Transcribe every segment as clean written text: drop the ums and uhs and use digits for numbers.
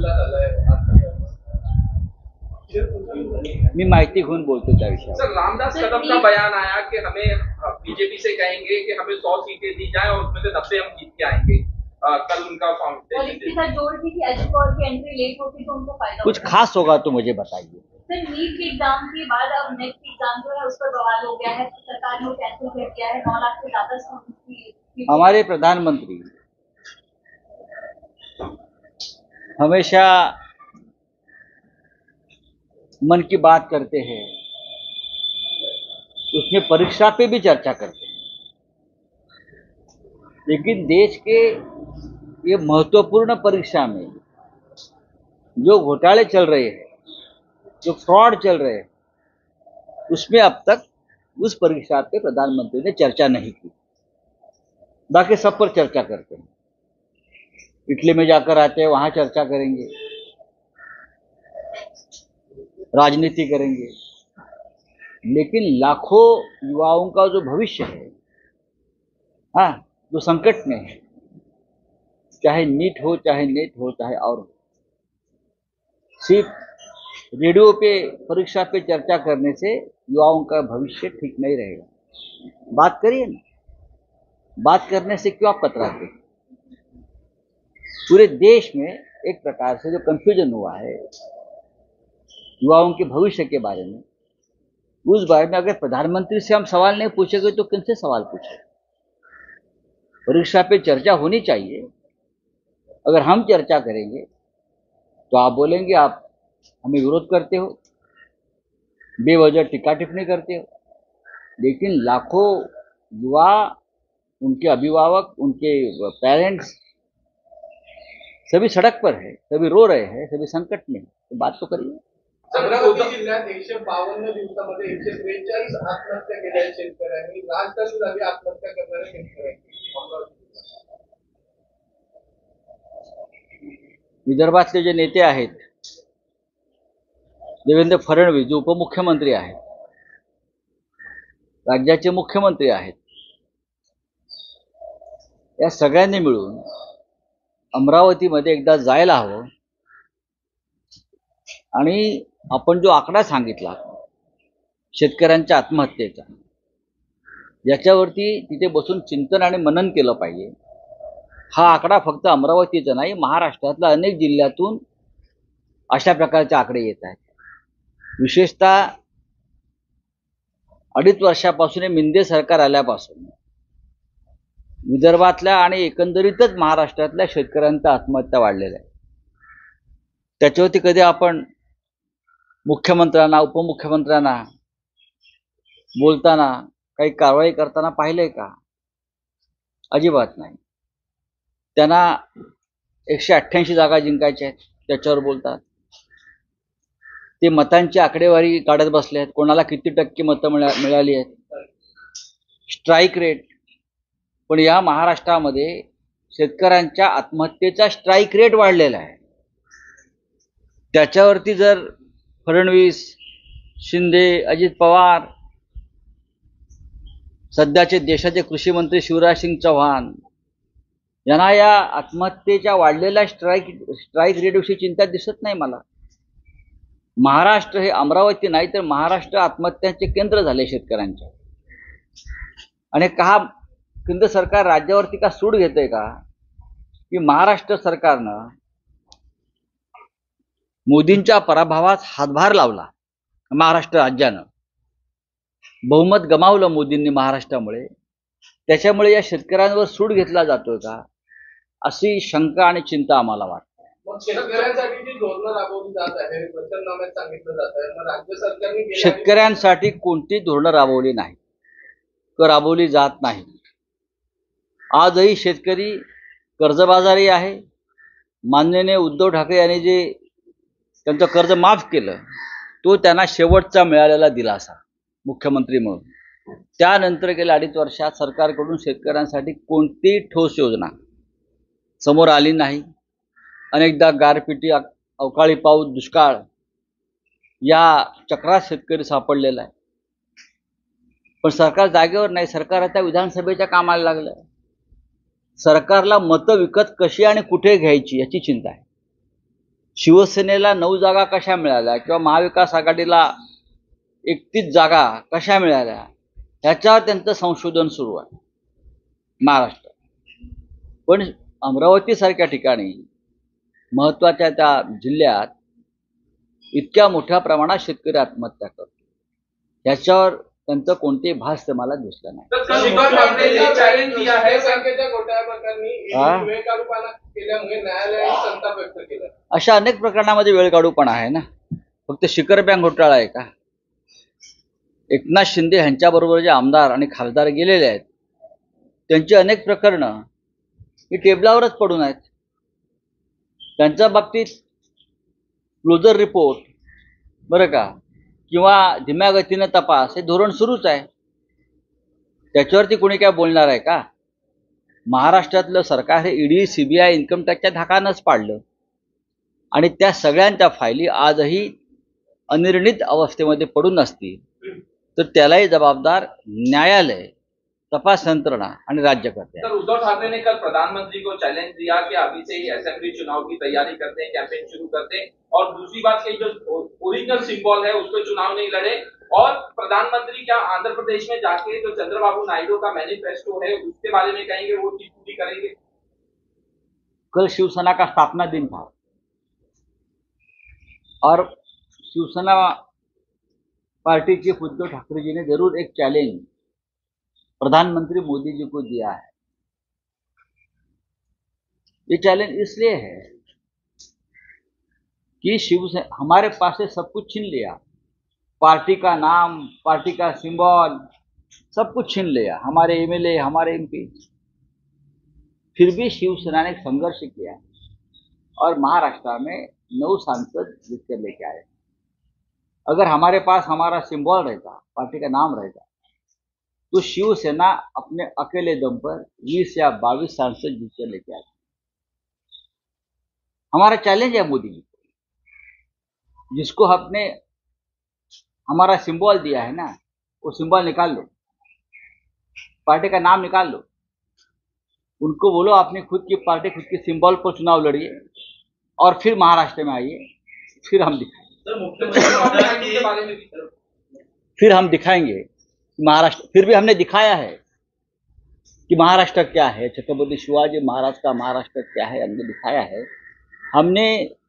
हल्ला झालाय. मी माहिती घेऊन बोलतो त्या विषयावर. सर, रामदास कदम का बयान आया कि हमें बीजेपी से कहेंगे कि हमें 100 सीटें दी जाए और उसमें से 90 हम जीत के आएंगे. कल उनका फाउंडेशन इसके साथ जोड़ थी कि अजित पवार की एंट्री लेट होती तो उनको फायदा कुछ खास होगा तो मुझे बताइए. सर, नीट के एग्जाम के बाद अब नेक्स्ट एग्जाम जो है उस पर बवाल हो गया है. सरकार ने कैंसिल कर दिया है. 9 लाख से ज्यादा स्टूडेंट्स की. हमारे प्रधानमंत्री हमेशा मन की बात करते हैं, उसमें परीक्षा पे भी चर्चा करते हैं, लेकिन देश के ये महत्वपूर्ण परीक्षा में जो घोटाले चल रहे हैं, जो फ्रॉड चल रहे हैं, उसमें अब तक उस परीक्षा पे प्रधानमंत्री ने चर्चा नहीं की. बाकी सब पर चर्चा करते हैं. इटली में जाकर आते हैं, वहां चर्चा करेंगे, राजनीति करेंगे, लेकिन लाखों युवाओं का जो भविष्य है, हाँ, जो संकट में है, चाहे नीट हो, चाहे नेट हो, चाहे और हो, सिर्फ रेडियो पे परीक्षा पे चर्चा करने से युवाओं का भविष्य ठीक नहीं रहेगा. बात करिए ना. बात करने से क्यों आप कतराते? पूरे देश में एक प्रकार से जो कंफ्यूजन हुआ है युवाओं के भविष्य के बारे में, उस बारे में अगर प्रधानमंत्री से हम सवाल नहीं पूछेंगे तो किनसे सवाल पूछे? परीक्षा पे चर्चा होनी चाहिए. अगर हम चर्चा करेंगे तो आप बोलेंगे आप हमें विरोध करते हो, बेवजह टीका टिप्पणी करते हो. लेकिन लाखों युवा, उनके अभिभावक, उनके पेरेंट्स सभी सड़क पर है, सभी रो रहे हैं, सभी संकट में, तो बात तो करिए. अमरावती जिल्ह्यात 152 दिवसामध्ये 143 आत्महत्या केल्या शेतकऱ्यांनी. राजधानी झाली आत्महत्या करणाऱ्या शेतकऱ्यांची. विदर्भातले जे नेते आहेत, देवेंद्र फडणवीस जो उपमुख्यमंत्री आहेत, राज्याचे मुख्यमंत्री आहेत, या सगळ्यांनी मिळून अमरावतीमध्ये एकदा जायला हवं आणि आपण जो आकडा सांगितला शेतकऱ्यांच्या आत्महत्येचा, याच्यावरती तिथे बसून चिंतन आणि मनन केलं पाहिजे. हा आकडा फक्त अमरावतीचा नाही, महाराष्ट्रातल्या अनेक जिल्ह्यातून अशा प्रकारचे आकडे येत आहेत. विशेषतः 2.5 वर्षापासून मिंदे सरकार आल्यापासून विदर्भातल्या आणि एकंदरीतच महाराष्ट्रातल्या शेतकऱ्यांच्या आत्महत्या वाढलेल्या आहेत. त्याच्यावरती कधी आपण मुख्यमंत्र्यांना, उपमुख्यमंत्र्यांना बोलताना, काही कारवाई करताना पाहिलंय का? अजिबात नाही. त्यांना 188 जागा जिंकायच्या आहेत, त्याच्यावर बोलतात. ते मतांची आकडेवारी काढत बसले आहेत, कोणाला किती टक्के मतं मिळाली आहेत, स्ट्राईक रेट. पण या महाराष्ट्रामध्ये शेतकऱ्यांच्या आत्महत्येचा स्ट्राईक रेट वाढलेला आहे. त्याच्यावरती जर फडणवीस, शिंदे, अजित पवार, सध्याचे देशाचे कृषी मंत्री शिवराज सिंग चौहान यांना या आत्महत्येच्या वाढलेल्या स्ट्राईक रेटविषयी चिंता दिसत नाही मला. महाराष्ट्र हे अमरावती नाही तर महाराष्ट्र आत्महत्यांचे केंद्र झाले शेतकऱ्यांच्या. आणि का केंद्र सरकार राज्यावरती का सूड घेतंय का? की महाराष्ट्र सरकारनं मोदींच्या पराभवात हातभार लावला. महाराष्ट्र राज्यानं बहुमत गमावलं मोदींनी महाराष्ट्रामुळे. त्याच्यामुळे या शेतकऱ्यांवर सूड घेतला जातोय का, अशी शंका आणि चिंता आम्हाला वाटते. शेतकऱ्यांसाठी जी धोरणं राबवली जात आहे, वचननाम्यात सांगितलं जात आहे, मग राज्य सरकारने शेतकऱ्यांसाठी कोणती धोरणं राबवली नाही किंवा राबवली जात नाही. आजही शेतकरी कर्जबाजारी आहे. माननीय उद्धव ठाकरे यांनी जे त्यांचं कर्ज माफ केलं, तो त्यांना शेवटचा मिळालेला दिलासा मुख्यमंत्री म्हणून. त्यानंतर गेल्या 2.5 वर्षात सरकारकडून शेतकऱ्यांसाठी कोणतीही ठोस योजना समोर आली नाही. अनेकदा गारपिटी, अवकाळी पाऊस, दुष्काळ या चक्रात शेतकरी सापडलेला आहे. पण सरकार जागेवर नाही. सरकार आता विधानसभेच्या कामाला लागलं. सरकारला मतं विकत कशी आणि कुठे घ्यायची याची चिंता आहे. शिवसेनेला 9 जागा कशा मिळाल्या किंवा महाविकास आघाडीला 31 जागा कशा मिळाल्या ह्याच्यावर त्यांचं संशोधन सुरू आहे महाराष्ट्रात. पण अमरावतीसारख्या ठिकाणी महत्त्वाच्या त्या जिल्ह्यात इतक्या मोठ्या प्रमाणात शेतकरी आत्महत्या करतो याच्यावर त्यांचं कोणतेही भाष्य मला दिसलं नाही. तर शिखर ठाकरेंनी चॅलेंज दिया है बँकेच्या घोटाळ्याप्रकरणी विवेकारूपाला केल्यामुळे न्यायालयाने संताप व्यक्त केला. अशा अनेक प्रकरणामध्ये वेळ काढूपणा आहे ना. फक्त शिखर बँक घोटाळा आहे का? एकनाथ शिंदे यांच्याबरोबर जे आमदार आणि खासदार गेलेले आहेत त्यांची अनेक प्रकरणं ही टेबलावरच पडून आहेत. त्यांच्या बाबतीत क्लोजर रिपोर्ट बरं का किंवा धीम्या गतीनं तपास हे धोरण सुरूच आहे. त्याच्यावरती कोणी काय बोलणार आहे का? महाराष्ट्रातलं सरकार हे ईडी सीबीआय इन्कम टॅक्सच्या धाकानंच पाडलं आणि त्या सगळ्यांच्या फायली आजही अनिर्णित अवस्थेमध्ये पडून असतील तर त्यालाही जबाबदार न्यायालय, तपास यंत्रणा आणि राज्यकर्ते. सर, उद्धव ठाकरे ने कल प्रधानमंत्री को चैलेंज दिया कि अभी से ही असेंबली चुनाव की तैयारी करते हैं, कैंपेन शुरू करते हैं और दूसरी बात कि जो ओरिजिनल सिंबल है उस पर चुनाव नहीं लड़े और प्रधानमंत्री क्या आंध्र प्रदेश में जाके जो चंद्रबाबू नायडू का मैनिफेस्टो है उसके बारे में कहेंगे, वो चीज पूरी करेंगे. कल शिवसेना का स्थापना दिन था और शिवसेना पार्टी चीफ उद्धव ठाकरे जी ने जरूर एक चैलेंज प्रधानमंत्री मोदी जी को दिया है. ये चैलेंज इसलिए है कि शिवसेना हमारे पास से सब कुछ छीन लिया, पार्टी का नाम, पार्टी का सिंबल, सब कुछ छीन लिया, हमारे एमएलए, हमारे एमपी. फिर भी शिवसेना ने संघर्ष किया और महाराष्ट्र में 9 सांसद जीत कर लेके आए. अगर हमारे पास हमारा सिंबल रहता, पार्टी का नाम रहता, तो शिवसेना अपने अकेले दम पर 20 या 22 सांसद जीत कर लेके आए. हमारा चैलेंज है मोदी जी को, जिसको आपने हमारा सिंबल दिया है ना, वो सिंबल निकाल लो, पार्टी का नाम निकाल लो. उनको बोलो अपनी खुद की पार्टी, खुद के सिंबल पर चुनाव लड़िए और फिर महाराष्ट्र में आइए, फिर हम दिखाएंगे. फिर हम दिखाएंगे महाराष्ट्र. फिर भी हमने दिखाया है कि महाराष्ट्र क्या है, छत्रपति शिवाजी महाराज का महाराष्ट्र क्या है हमने दिखाया है. हमने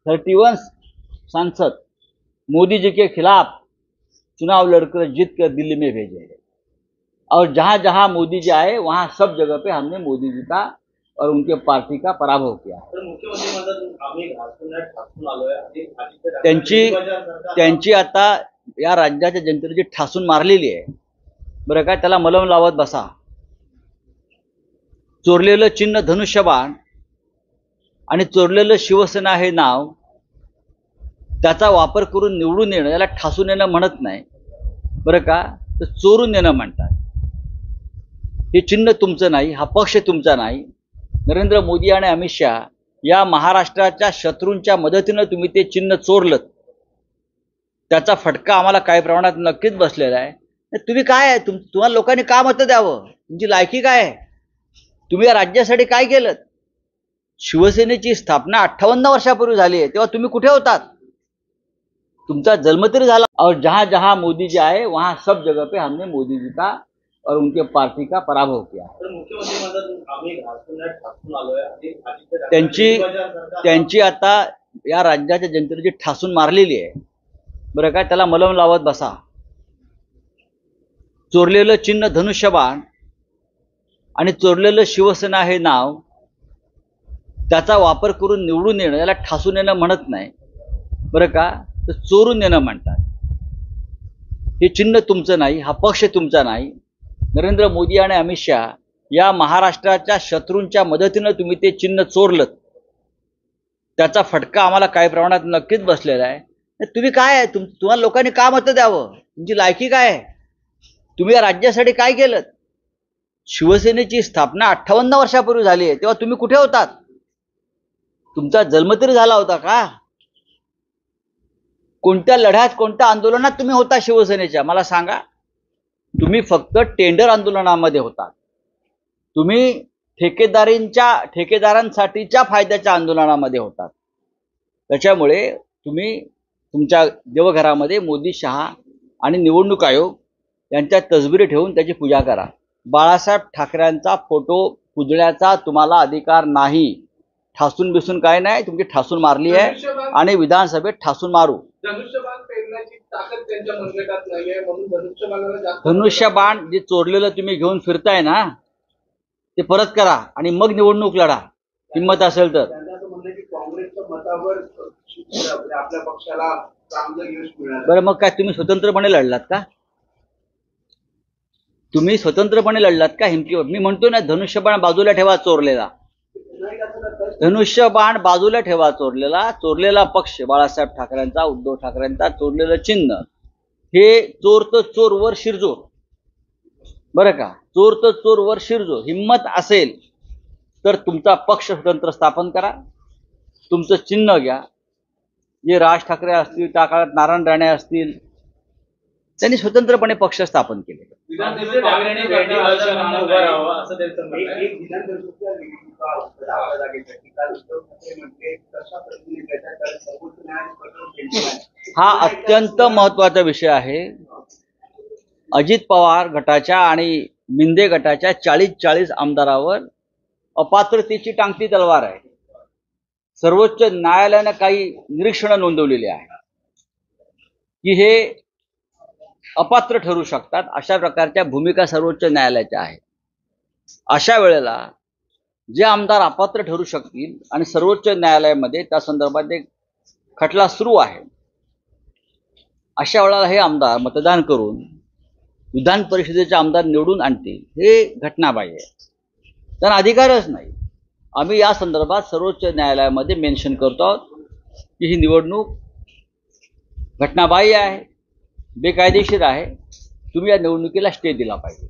31 सांसद मोदी जी के खिलाफ चुनाव लड़कर जीत कर दिल्ली में भेजे हैं और जहां जहां मोदी जी आए वहां सब जगह पे हमने मोदी जी का और उनके पार्टी का पराभव किया. त्यांची आता या राज्याच्या जनतेने जी ठासून मारलेली आहे बरं का, त्याला मलम लावत बसा. चोरलेलं चिन्ह धनुष्यबाण आणि चोरलेलं शिवसेना हे नाव, त्याचा वापर करून निवडून येणं याला ठासून येणं म्हणत नाही बरं का, तर चोरून येणं म्हणतात. हे चिन्ह तुमचं नाही, हा पक्ष तुमचा नाही. नरेंद्र मोदी आणि अमित शहा या महाराष्ट्राच्या शत्रूंच्या मदतीनं तुम्ही ते चिन्ह चोरलं, त्याचा फटका आम्हाला काही प्रमाणात नक्कीच बसलेला आहे. तुम्ही काय आहे, तुम्हाला लोकांनी का मतं द्यावं, तुमची लायकी काय आहे, तुम्ही या राज्यासाठी काय केलं. शिवसेनेची स्थापना 58 वर्षापूर्वी झाली आहे, तेव्हा तुम्ही कुठे होतात. तुमचा जन्म तरी झाला. और जहां जहां मोदी जी आए वहां सब जगह पे हमने मोदी जी का और उनके पार्टी का पराभव किया. त्यांची आता या राज्याच्या जनतेने जी ठासून मारलेली आहे बरं का, त्याला मलम लावत बसा. चोरलेलं चिन्ह धनुष्यबाण आणि चोरलेलं शिवसेना हे नाव, त्याचा वापर करून निवडून येणं याला ठासून येणं म्हणत नाही बरं का, तर चोरून येणं म्हणतात. हे चिन्ह तुमचं नाही, हा पक्ष तुमचा नाही. नरेंद्र मोदी आणि अमित शहा या महाराष्ट्राच्या शत्रूंच्या मदतीनं तुम्ही ते चिन्ह चोरलं, त्याचा फटका आम्हाला काही प्रमाणात नक्कीच बसलेला आहे. तुम्ही काय आहे, तुम्हाला लोकांनी का मतं द्यावं, तुमची लायकी काय आहे, तुम्ही या राज्यासाठी काय केलं. शिवसेनेची स्थापना 58 वर्षापूर्वी झाली आहे, तेव्हा तुम्ही कुठे होतात. तुमचा जन्म तरी झाला होता का. कोणत्या लढ्यात, कोणत्या आंदोलनात तुम्ही होता शिवसेनेच्या, मला सांगा. तुम्ही फक्त टेंडर आंदोलनामध्ये होता. तुम्ही ठेकेदारांसाठीच्या फायद्याच्या आंदोलनामध्ये होतात. त्याच्यामुळे तुम्ही तुमच्या देवघरामध्ये मोदी, शहा आणि निवडणूक आयोग यांच्या तसबिरी ठेवून त्याची पूजा करा. बाळासाहेब ठाकरेंचा फोटो पुजण्याचा तुम्हाला अधिकार नाही. ठासून बिसून काय नाही, तुमची ठासून मारली आहे आणि विधानसभेत ठासून मारू. धनुष्यबाण पेरण्याची ताकद त्यांच्या मनगटात नाहीये, म्हणून धनुष्यबाणाला जास्त धनुष्यबाण जे चोरलेलं तुम्ही घेऊन फिरताय ना, ते परत करा आणि मग निवडणूक लढा, हिंमत असेल तर. त्यांचं असं म्हणणं की काँग्रेसच्या मतावर आपल्या पक्षाला चांगलं यश मिळालं. बरं, मग काय तुम्ही स्वतंत्रपणे लढलात का? तुम्ही स्वतंत्रपणे लढलात का हिमतीवर? मी म्हणतो ना, धनुष्यबाण बाजूला ठेवा चोरलेला. धनुष्यबाण बाजूला ठेवा चोरलेला पक्ष बाळासाहेब ठाकरेंचा, उद्धव ठाकरेंचा, चोरलेलं चिन्ह हे चोर तर चोर वर शिरजोर. बरं का, चोर तर चोर वर शिरजोर. हिंमत असेल तर तुमचा पक्ष स्वतंत्र स्थापन करा, तुमचं चिन्ह घ्या. जे राज ठाकरे असतील, त्या काळात नारायण राणे असतील, त्यांनी स्वतंत्रपणे पक्ष स्थापन केले. हा अत्यंत महत्वाचा विषय आहे. अजित पवार गटाच्या आणि मिंदे गटाच्या 40 आमदारावर अपात्रतेची टांगती तलवार आहे. सर्वोच्च न्यायालयानं काही निरीक्षणं नोंदवलेली आहे की हे अपात्र ठरू शकतात. अशा प्रकारच्या भूमिका सर्वोच्च न्यायालयाच्या आहेत. अशा वेळेला जे आमदार अपात्र ठरू शकतील आणि सर्वोच्च न्यायालयामध्ये त्या संदर्भात एक खटला सुरू आहे, अशा वेळेला हे आमदार मतदान करून विधान परिषदेचे आमदार निवडून आणतील, हे घटनाबाह्य आहे. त्यांना अधिकारच नाही. आम्ही या संदर्भात सर्वोच्च न्यायालयामध्ये मेन्शन करतो आहोत की ही निवडणूक घटनाबाह्य आहे, बेकायदेशीर आहे. तुम्ही या निवडणुकीला स्टे दिला पाहिजे.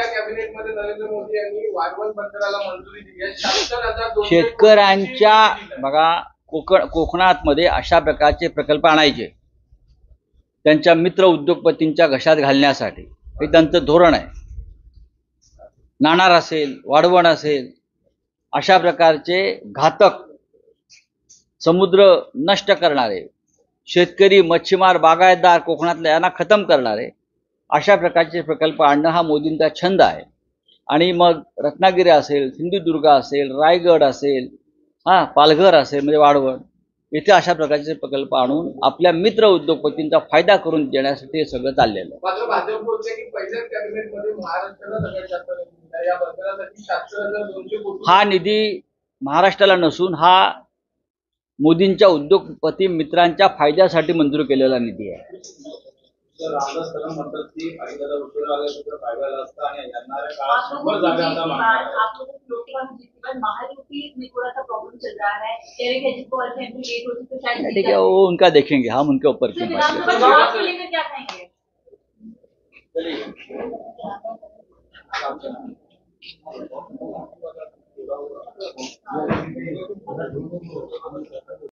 कॅबिनेटमध्ये नरेंद्र मोदी यांनी वाढवण बंदराला मंजुरी दिली आहे. 76,000 शेतकऱ्यांच्या बघा, कोकणात मध्ये अशा प्रकारचे प्रकल्प आणायचे त्यांच्या मित्र उद्योगपतींच्या घशात घालण्यासाठी. हे त्यांचं धोरण आहे. नाणार असेल, वाढवण असेल, अशा प्रकारचे घातक समुद्र नष्ट करणारे, शेतकरी, मच्छीमार, बागायतदार कोकणातल्या यांना खतम करणारे अशा प्रकारचे प्रकल्प आणणं हा मोदींचा छंद आहे. आणि मग रत्नागिरी असेल, सिंधुदुर्ग असेल, रायगड असेल, पालघर असेल म्हणजे वाढवण, इथे अशा प्रकारचे प्रकल्प आणून आपल्या मित्र उद्योगपतींचा फायदा करून देण्यासाठी हे सगळं चाललेलं आहे. मात्र भाजप बोलते की पहिल्याच कॅबिनेटमध्ये महाराष्ट्राला सगळ्यात जास्त निधी या बंदरासाठी 76,200 कोटी. हा निधी महाराष्ट्राला नसून हा मोदींच्या उद्योगपती मित्रांच्या फायद्यासाठी मंजूर केलेला निधी आहे. रामदास कदम म्हणतात की फायद्याला उशीर लागला तर फायद्याला असतं आणि येणाऱ्या काळात 100 जागा आता ठीक है, वो उनका देखेंगे, हम उनके ऊपर क्यों बात करें.